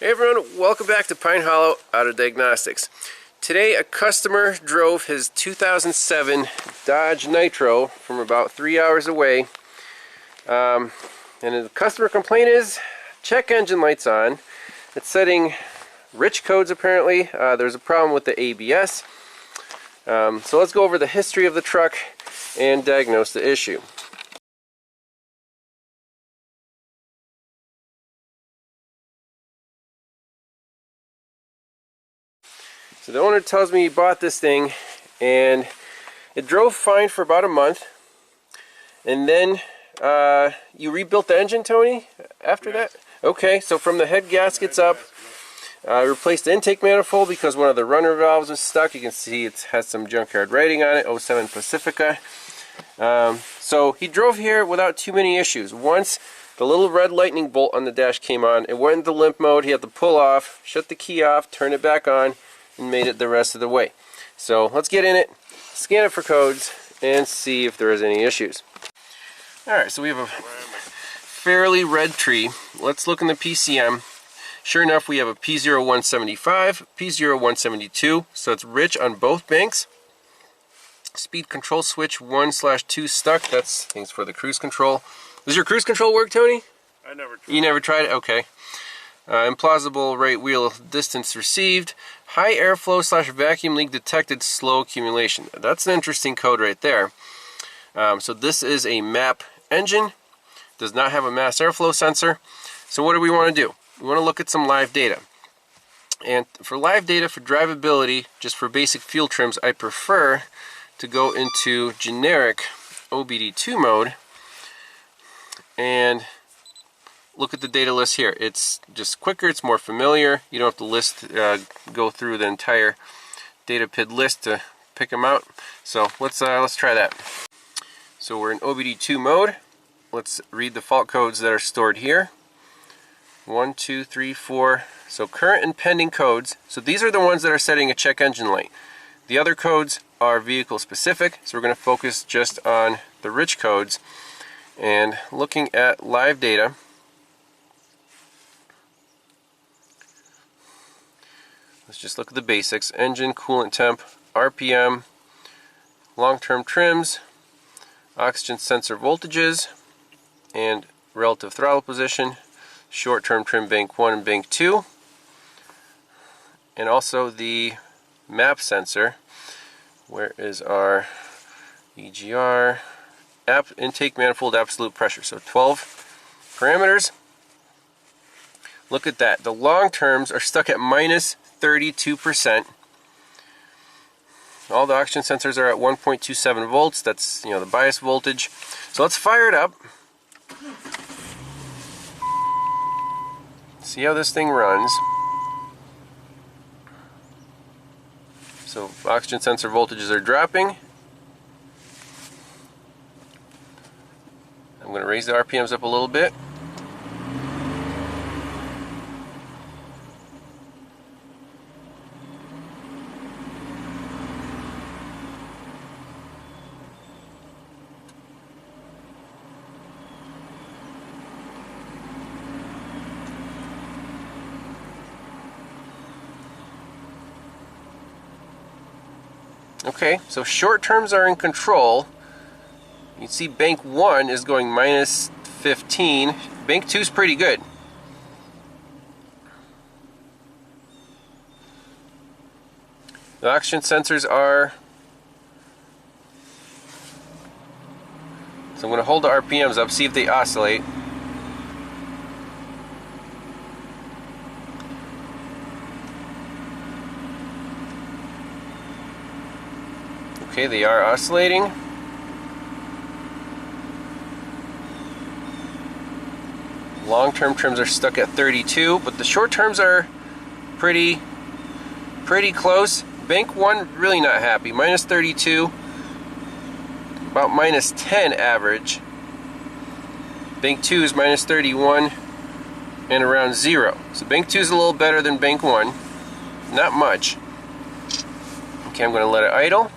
Hey everyone, welcome back to Pine Hollow Auto Diagnostics. Today a customer drove his 2007 Dodge Nitro from about 3 hours away. And the customer complaint is check engine lights on. It's setting rich codes apparently. There's a problem with the ABS. So let's go over the history of the truck and diagnose the issue. So the owner tells me he bought this thing and it drove fine for about a month, and then you rebuilt the engine, Tony, after that? Okay, so from the head gaskets up, I replaced the intake manifold because one of the runner valves was stuck. You can see it has some junkyard writing on it, 07 Pacifica. So he drove here without too many issues. Once the little red lightning bolt on the dash came on, it went into limp mode. He had to pull off, shut the key off, turn it back on, and made it the rest of the way. So let's get in it, scan it for codes, and see if there is any issues. Alright, so we have a fairly red tree. Let's look in the PCM. Sure enough, we have a P0175, P0172, so it's rich on both banks. Speed control switch 1/2 stuck. That's things for the cruise control. Does your cruise control work, Tony? I never tried. You never tried it? Okay. Implausible right wheel distance received. High airflow / vacuum leak detected, slow accumulation. That's an interesting code right there. So this is a MAP engine. Does not have a mass airflow sensor. So what do we want to do? We want to look at some live data. And for live data, for drivability, just for basic fuel trims, I prefer to go into generic OBD2 mode and look at the data list here. It's just quicker, it's more familiar. You don't have to go through the entire data PID list to pick them out. So let's try that. So we're in OBD2 mode. Let's read the fault codes that are stored here. 1, 2, 3, 4. So current and pending codes. So these are the ones that are setting a check engine light. The other codes are vehicle specific, so we're going to focus just on the rich codes. And looking at live data, let's just look at the basics. Engine, coolant temp, RPM, long-term trims, oxygen sensor voltages, and relative throttle position, short-term trim bank 1 and bank 2, and also the MAP sensor. Where is our EGR? Intake manifold absolute pressure. So 12 parameters. Look at that. The long terms are stuck at minus 32%. All the oxygen sensors are at 1.27 volts. That's, you know, the bias voltage. So let's fire it up. See how this thing runs. So oxygen sensor voltages are dropping. I'm going to raise the RPMs up a little bit. Okay, so short terms are in control. You see bank 1 is going minus 15. Bank 2 is pretty good. The oxygen sensors are... So I'm going to hold the RPMs up, see if they oscillate. Okay, they are oscillating. Long-term trims are stuck at 32, but the short terms are pretty close. Bank 1 really not happy, minus 32, about minus 10 average. Bank 2 is minus 31 and around 0. So bank 2 is a little better than bank 1, not much. Okay, I'm going to let it idle.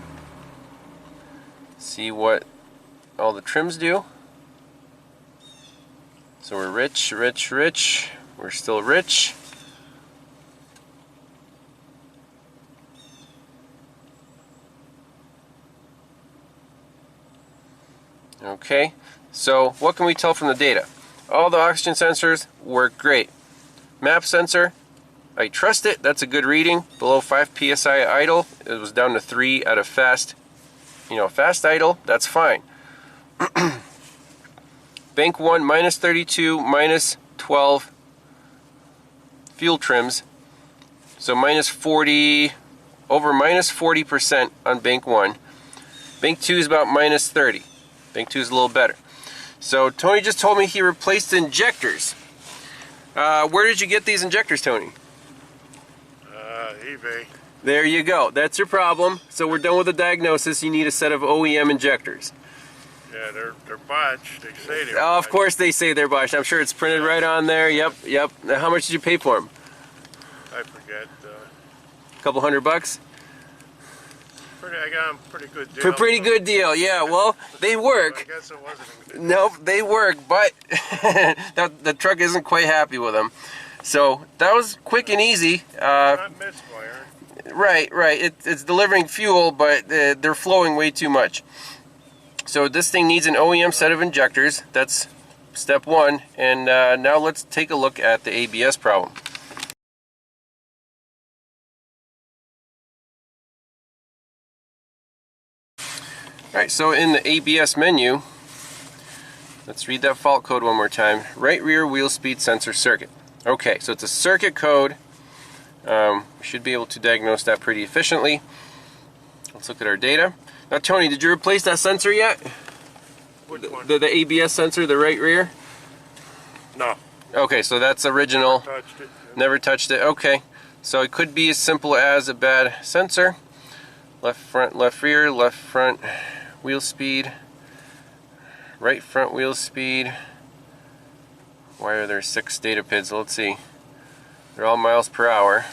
See what all the trims do. So we're rich, rich, rich. We're still rich. Okay, so what can we tell from the data? All the oxygen sensors work great. Map sensor, I trust it. That's a good reading. Below 5 psi idle. It was down to 3 at a fast, fast idle. That's fine. Bank 1 minus 32, minus 12 fuel trims. So minus 40, over minus 40% on bank 1. Bank 2 is about minus 30. Bank 2 is a little better. So Tony just told me he replaced injectors. Where did you get these injectors, Tony? eBay. There you go. That's your problem. So we're done with the diagnosis. You need a set of OEM injectors. Yeah, they're botched. They say they're Oh, of botched. course they say they're botched. I'm sure it's printed right on there. Yep, yep. Now, how much did you pay for them? I forget. A couple $100? I got them pretty good deal. For a pretty good deal, yeah. Well, they work. I guess it wasn't a good Nope, they work, but the truck isn't quite happy with them. So that was quick and easy. Not misfire. Right. It's delivering fuel, but they're flowing way too much. So this thing needs an OEM set of injectors. That's step 1. And now let's take a look at the ABS problem. Alright, so in the ABS menu, let's read that fault code one more time. Right rear wheel speed sensor circuit. Okay, so it's a circuit code. We should be able to diagnose that pretty efficiently. Let's look at our data. Now Tony, did you replace that sensor yet? Which one? The ABS sensor, the right rear? No. Okay, so that's original. Touched it. Never touched it. Okay, so it could be as simple as a bad sensor. Left front, left rear, left front wheel speed, right front wheel speed. Why are there 6 data PIDs? Let's see. They're all miles per hour.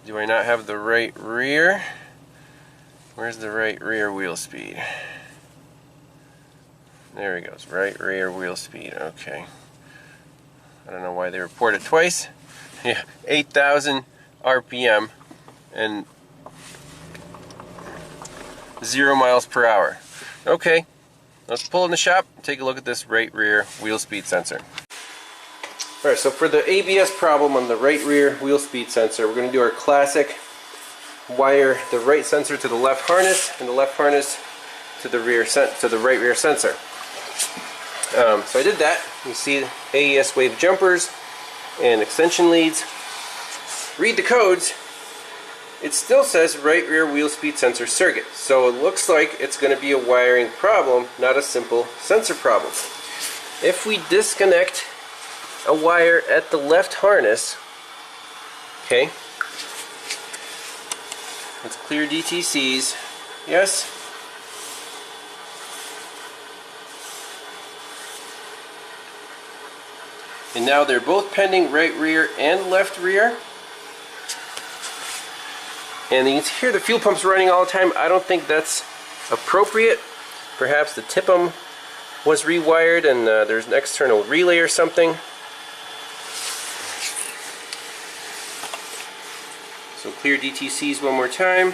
Do I not have the right rear? Where's the right rear wheel speed? There he goes, right rear wheel speed. Okay. I don't know why they report it twice. Yeah, 8,000 RPM and 0 miles per hour. Okay, let's pull in the shop and take a look at this right rear wheel speed sensor. Alright, so for the ABS problem on the right rear wheel speed sensor, we're going to do our classic wire the right sensor to the left harness and the left harness to the right rear sensor. So I did that. You see AES wave jumpers and extension leads. Read the codes. It still says right rear wheel speed sensor circuit. So it looks like it's going to be a wiring problem, not a simple sensor problem. If we disconnect a wire at the left harness, okay, let's clear DTCs. Yes. And now they're both pending right rear and left rear. And you can hear the fuel pumps running all the time. I don't think that's appropriate. Perhaps the TIPM was rewired and there's an external relay or something. So clear DTCs one more time.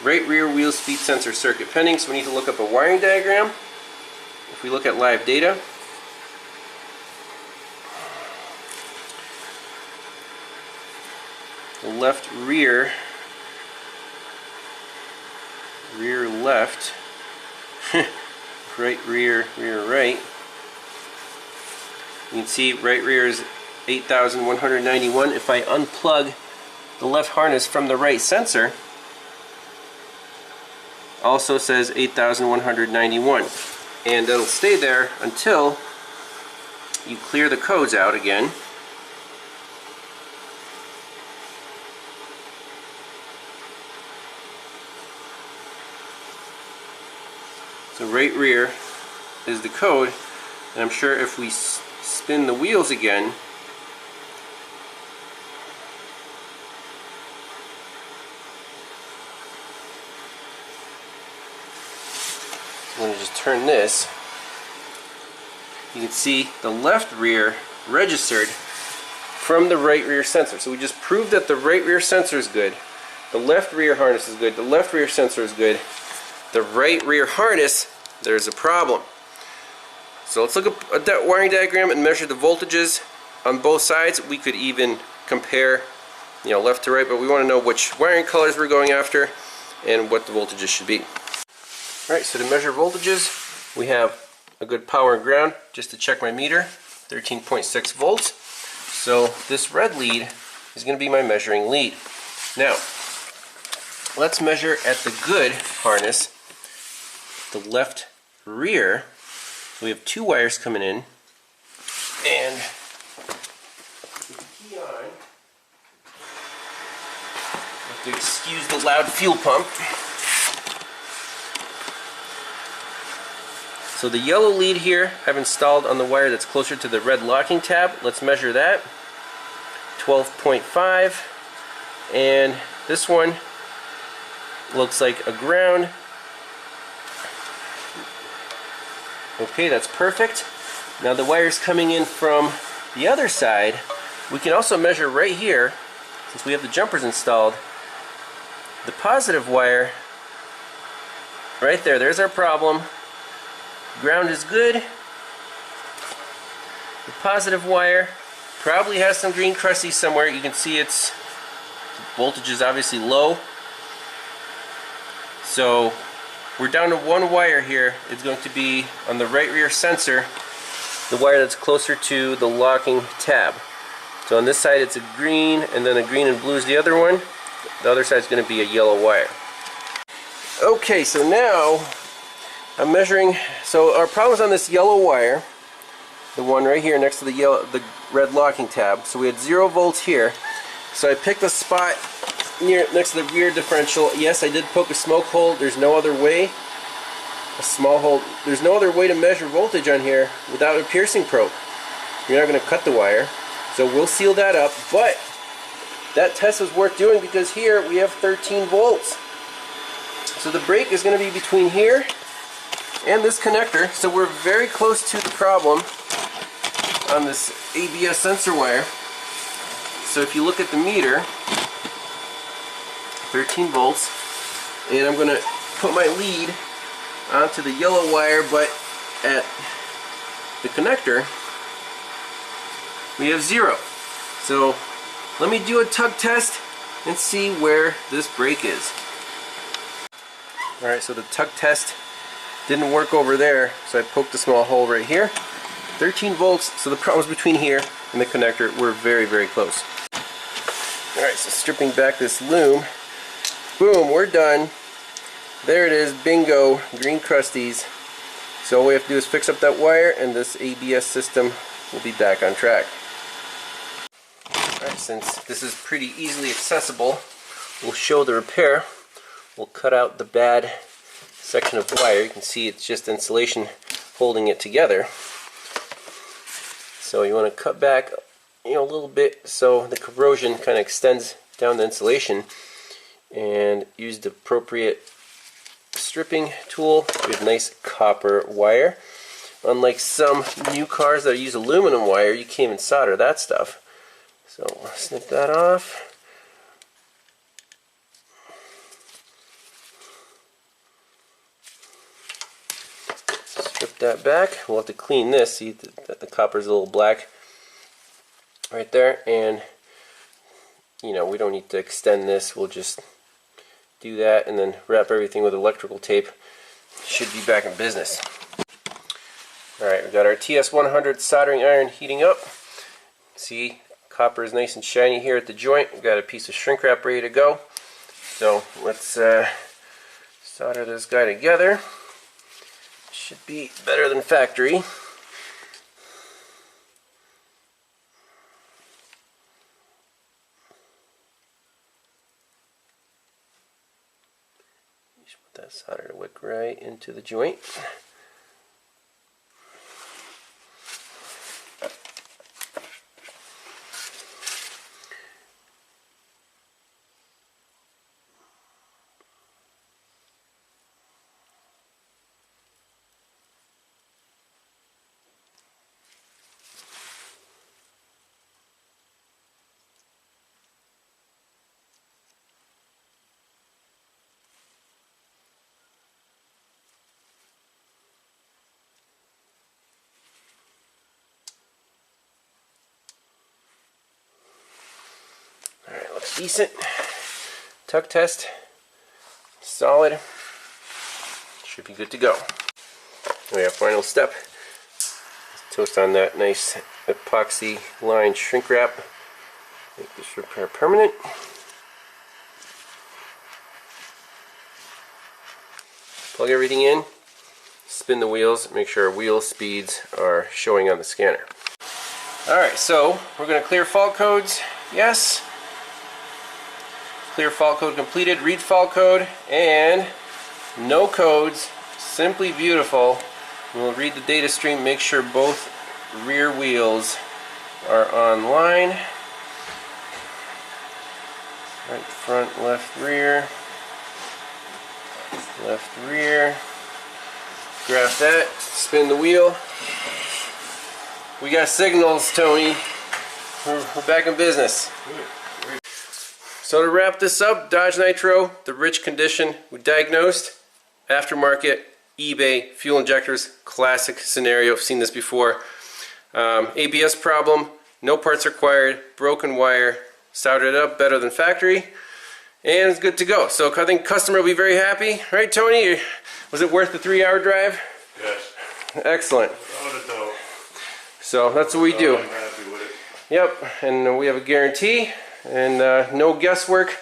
Right rear wheel speed sensor circuit pending, so we need to look up a wiring diagram. If we look at live data, the left rear, rear left, right rear, rear right. You can see right rear is 8,191. If I unplug the left harness from the right sensor, also says 8,191. And it'll stay there until you clear the codes out again. So right rear is the code, and I'm sure if we spin the wheels again, I'm going to just turn this. you can see the left rear registered from the right rear sensor. So we just proved that the right rear sensor is good. The left rear harness is good. The left rear sensor is good. The right rear harness, there's a problem. So let's look at that wiring diagram and measure the voltages on both sides. We could even compare, left to right, but we want to know which wiring colors we're going after and what the voltages should be. Alright, so to measure voltages, we have a good power and ground. Just to check my meter, 13.6 volts. So this red lead is going to be my measuring lead. Now, let's measure at the good harness, the left rear. We have two wires coming in, and with the key on, have to excuse the loud fuel pump. So the yellow lead here I've installed on the wire that's closer to the red locking tab. Let's measure that. 12.5, and this one looks like a ground. Okay, that's perfect. Now the wires coming in from the other side, we can also measure right here, since we have the jumpers installed, the positive wire right there. There's our problem. Ground is good. The positive wire probably has some green crusty somewhere. You can see its voltage is obviously low. So we're down to one wire here. It's going to be on the right rear sensor, the wire that's closer to the locking tab. So on this side it's a green, and then a green and blue is the other one. The other side is going to be a yellow wire. Okay, so now I'm measuring. So our problem is on this yellow wire, the one right here next to the red locking tab. So we had 0 volts here. So I picked a spot next to the rear differential. Yes, I did poke a smoke hole. There's no other way. A small hole. There's no other way to measure voltage on here without a piercing probe. You're not going to cut the wire. So we'll seal that up. But that test was worth doing because here we have 13 volts. So the break is going to be between here and this connector. So we're very close to the problem on this ABS sensor wire. So if you look at the meter, 13 volts, and I'm going to put my lead onto the yellow wire, but at the connector we have 0. So let me do a tug test and see where this break is. Alright, so the tug test didn't work over there, so I poked a small hole right here. 13 volts, so the problem's between here and the connector. We're very, very close. Alright, so stripping back this loom. Boom, we're done. There it is, bingo, green crusties. So all we have to do is fix up that wire and this ABS system will be back on track. Alright, since this is pretty easily accessible, we'll show the repair. We'll cut out the bad section of wire. You can see it's just insulation holding it together. So you want to cut back a little bit so the corrosion kind of extends down the insulation, and use the appropriate stripping tool. We have nice copper wire. Unlike some new cars that use aluminum wire, you can't even solder that stuff. So snip that off. Strip that back. We'll have to clean this. See that the copper's a little black right there, and we don't need to extend this. We'll just do that and then wrap everything with electrical tape. Should be back in business. Alright, we've got our TS100 soldering iron heating up. See, copper is nice and shiny here at the joint. We've got a piece of shrink wrap ready to go. So let's solder this guy together. Should be better than factory. Just put that solder wick right into the joint. decent. Tuck test, solid. Should be good to go. Oh yeah, final step. Toast on that nice epoxy lined shrink wrap. Make this repair permanent. Plug everything in, spin the wheels, make sure our wheel speeds are showing on the scanner. Alright, so we're going to clear fault codes. Yes. Clear fault code completed, read fault code, and no codes. Simply beautiful. We'll read the data stream, make sure both rear wheels are online. Right front, left rear. Left rear. Graph that. Spin the wheel. We got signals, Tony. We're back in business. So to wrap this up, Dodge Nitro, the rich condition we diagnosed, aftermarket, eBay, fuel injectors, classic scenario. I've seen this before. ABS problem, no parts required, broken wire, soldered it up better than factory, and it's good to go. So I think customer will be very happy, right, Tony? Was it worth the 3-hour drive? Yes. Excellent. Without a doubt. So that's what we do. I'm happy with it. Yep, and we have a guarantee and no guesswork,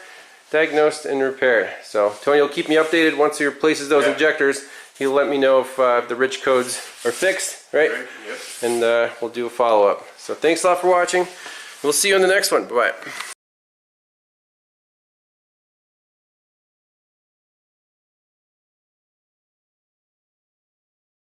diagnosed and repaired. So Tony will keep me updated once he replaces those injectors. He'll let me know if the rich codes are fixed, right? Yep. And we'll do a follow-up. So thanks a lot for watching. We'll see you on the next one. Bye-bye.